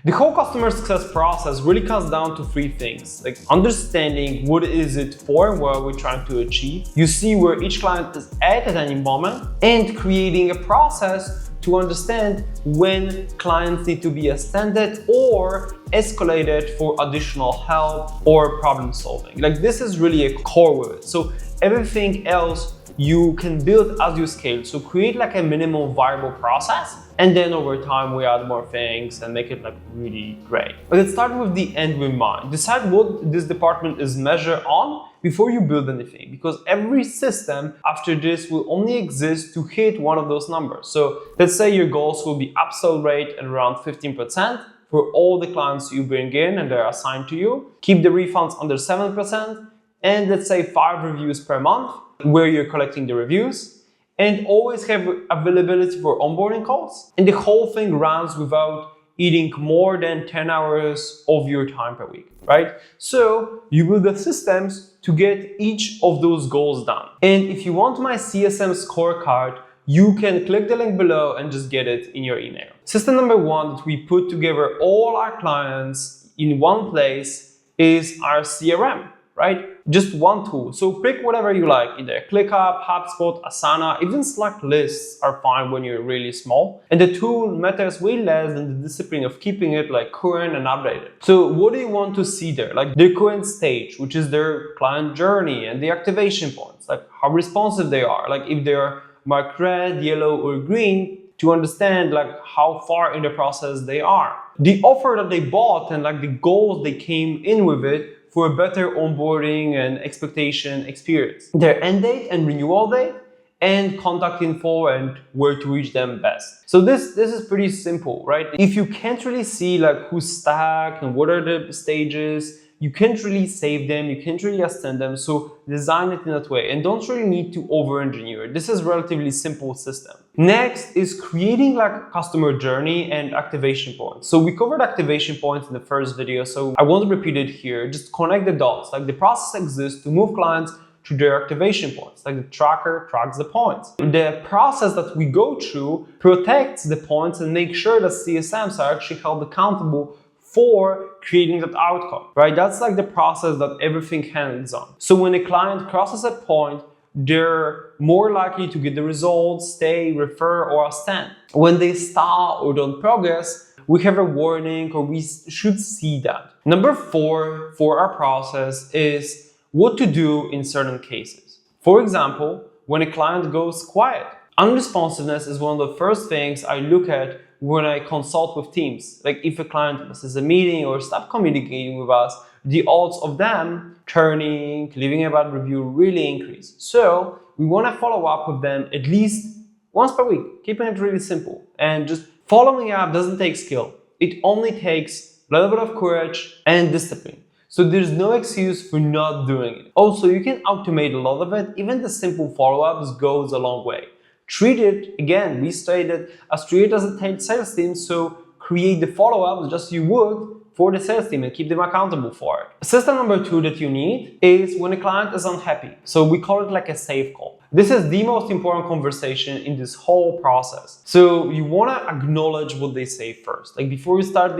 The whole customer success process really comes down to three things, like understanding what is it for and what we're trying to achieve. You see where each client is at any moment, and creating a process to understand when clients need to be extended or escalated for additional help or problem solving. Like this is really a core with it. So everything else you can build as you scale. So create like a minimum viable process, and then over time we add more things and make it like really great. But let's start with the end in mind. Decide what this department is measured on before you build anything, because every system after this will only exist to hit one of those numbers. So let's say your goals will be upsell rate at around 15% for all the clients you bring in and they're assigned to you. Keep the refunds under 7%, and let's say 5 reviews per month where you're collecting the reviews, and always have availability for onboarding calls. And the whole thing runs without eating more than 10 hours of your time per week, right? So you build the systems to get each of those goals done. And if you want my CSM scorecard, you can click the link below and just get it in your email. System number one that we put together all our clients in one place is our CRM, right? Just one tool. So pick whatever you like, either ClickUp, HubSpot, Asana, even Slack lists are fine when you're really small. And the tool matters way less than the discipline of keeping it like current and updated. So what do you want to see there? Like their current stage, which is their client journey, and the activation points, like how responsive they are, like if they're marked red, yellow, or green, to understand like how far in the process they are. The offer that they bought and like the goals they came in with it for a better onboarding and expectation experience. Their end date and renewal date, and contact info and where to reach them best. So this is pretty simple, right? If you can't really see like who's stuck and what are the stages, you can't really save them, you can't really extend them. So design it in that way and don't really need to over-engineer it. This is a relatively simple system. Next is creating like a customer journey and activation points. So we covered activation points in the first video, so I won't repeat it here. Just connect the dots. Like the process exists to move clients to their activation points. Like the tracker tracks the points. The process that we go through protects the points and makes sure that CSMs are actually held accountable for creating that outcome, right? That's like the process that everything hangs on. So when a client crosses a point, they're more likely to get the results, stay, refer, or extend. When they stall or don't progress, we have a warning, or we should see that. Number 4 for our process is what to do in certain cases. For example, when a client goes quiet. Unresponsiveness is one of the first things I look at when I consult with teams. Like if a client misses a meeting or stop communicating with us, the odds of them turning, leaving a bad review really increase. So we want to follow up with them at least once per week, keeping it really simple. And just following up doesn't take skill. It only takes a little bit of courage and discipline. So there's no excuse for not doing it. Also, you can automate a lot of it. Even the simple follow-ups goes a long way. Treat it, again, we stated, as treated as a paid sales team, so create the follow-ups just as you would for the sales team and keep them accountable for it. System number 2 that you need is when a client is unhappy. So we call it like a safe call. This is the most important conversation in this whole process. So you want to acknowledge what they say first. Like before you start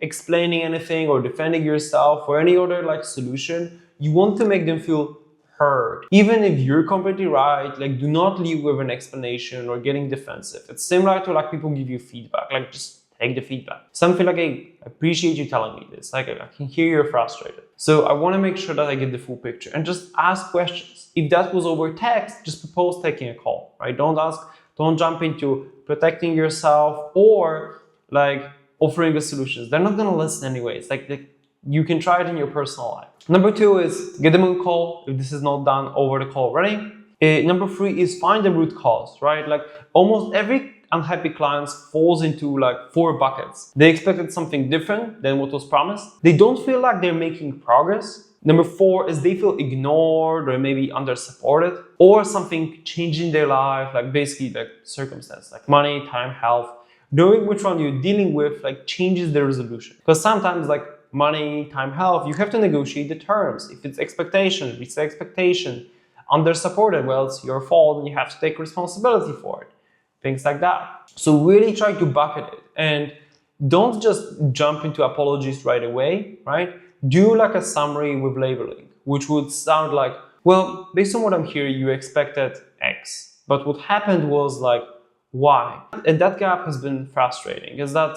explaining anything or defending yourself or any other like solution, you want to make them feel heard. Even if you're completely right, like do not leave with an explanation or getting defensive. It's similar to like people give you feedback, like just take the feedback. Something like, I appreciate you telling me this. Like I can hear you're frustrated. So I want to make sure that I get the full picture and just ask questions. If that was over text, just propose taking a call, right? Don't jump into protecting yourself or like offering the solutions. They're not going to listen anyways. You can try it in your personal life. Number 2 is get them on call if this is not done over the call already. Number 3 is find the root cause, right? Like almost every unhappy client falls into like 4 buckets. They expected something different than what was promised. They don't feel like they're making progress. Number 4 is they feel ignored or maybe under-supported, or something changing their life, like basically like circumstance, like money, time, health. Knowing which one you're dealing with like changes the resolution. Because sometimes like money, time, health, you have to negotiate the terms. If it's expectation, reach the expectation. Under-supported, well, it's your fault and you have to take responsibility for it. Things like that. So really try to bucket it and don't just jump into apologies right away, right? Do like a summary with labeling, which would sound like, well, based on what I'm hearing, you expected X, but what happened was like Y. And that gap has been frustrating. Is that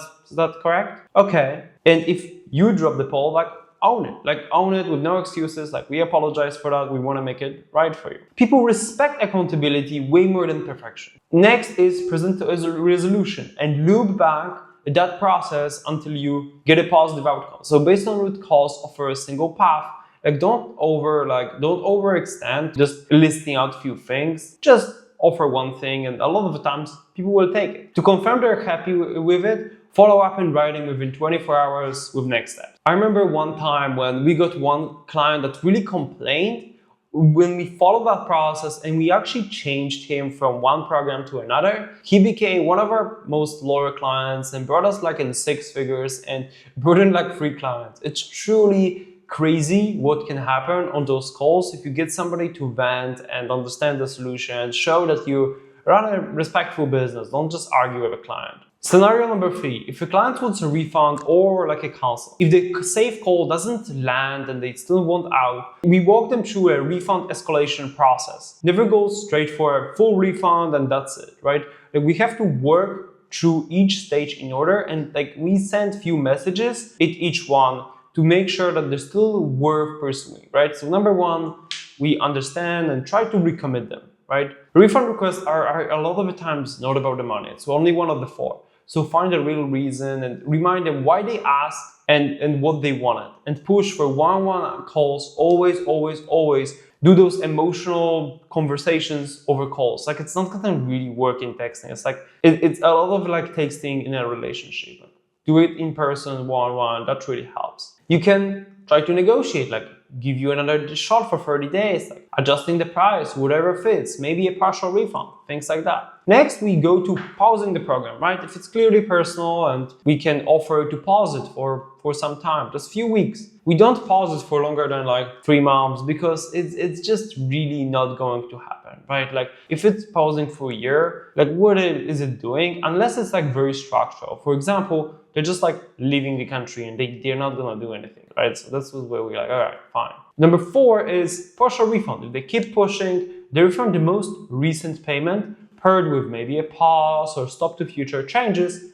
correct? Okay. And if you drop the ball, like own it with no excuses. Like, we apologize for that. We want to make it right for you. People respect accountability way more than perfection. Next is present as a resolution and loop back that process until you get a positive outcome. So based on root cause, offer a single path. Like, don't overextend just listing out a few things. Just offer one thing, and a lot of the times people will take it. To confirm they're happy with it, follow up in writing within 24 hours with next steps. I remember one time when we got one client that really complained. When we followed that process and we actually changed him from one program to another, he became one of our most loyal clients and brought us like in 6 figures and brought in like 3 clients. It's truly crazy what can happen on those calls if you get somebody to vent and understand the solution, show that you run a respectful business, don't just argue with a client. Scenario number 3, if a client wants a refund or like a cancel. If the safe call doesn't land and they still want out, we walk them through a refund escalation process. Never go straight for a full refund and that's it, right? Like, we have to work through each stage in order, and like we send few messages at each one to make sure that they're still worth pursuing, right? So number 1, we understand and try to recommit them, right? Refund requests are a lot of the times not about the money. It's only one of the 4. So find a real reason and remind them why they asked and what they wanted, and push for one-on-one calls. Always do those emotional conversations over calls. Like, it's not gonna really work in texting. It's like, it's a lot of like texting in a relationship. Do it in person, one-on-one, that really helps. You can try to negotiate, like give you another shot for 30 days, like adjusting the price, whatever fits, maybe a partial refund, things like that. Next, we go to pausing the program, right? If it's clearly personal and we can offer to pause it for some time, just a few weeks. We don't pause it for longer than like 3 months because it's just really not going to happen, right? Like, if it's pausing for a year, like what is it doing? Unless it's like very structural. For example, they're just like leaving the country and they're not gonna do anything, right? So that's where we're like, all right, fine. Number 4 is partial refund. If they keep pushing, they refund the most recent payment paired with maybe a pause or stop to future changes,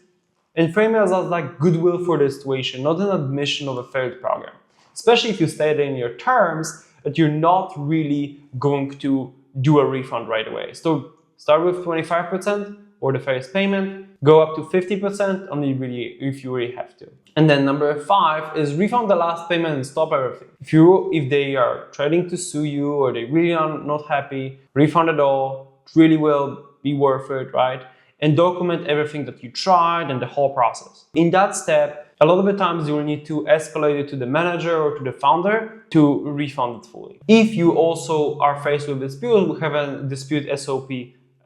and frame it as like goodwill for the situation, not an admission of a failed program. Especially if you state in your terms that you're not really going to do a refund right away. So start with 25% or the first payment, go up to 50% only really if you really have to. And then number 5 is refund the last payment and stop everything. If they are trying to sue you or they really are not happy, refund it all. It really will be worth it, right? And document everything that you tried and the whole process. In that step, a lot of the times you will need to escalate it to the manager or to the founder to refund it fully. If you also are faced with dispute, we have a dispute SOP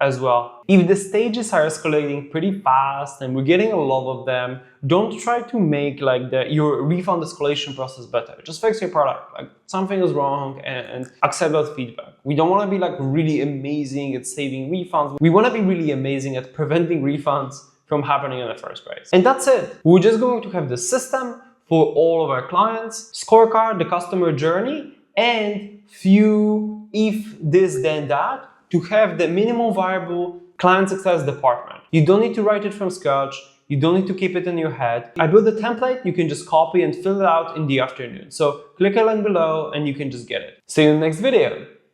as well. If the stages are escalating pretty fast and we're getting a lot of them, don't try to make like your refund escalation process better. Just fix your product. Like, something is wrong and accept that feedback. We don't want to be like really amazing at saving refunds. We want to be really amazing at preventing refunds from happening in the first place. And that's it. We're just going to have the system for all of our clients, scorecard, the customer journey, and few if this then that, to have the minimum viable client success department. You don't need to write it from scratch. You don't need to keep it in your head. I built a template you can just copy and fill it out in the afternoon. So click a link below and you can just get it. See you in the next video.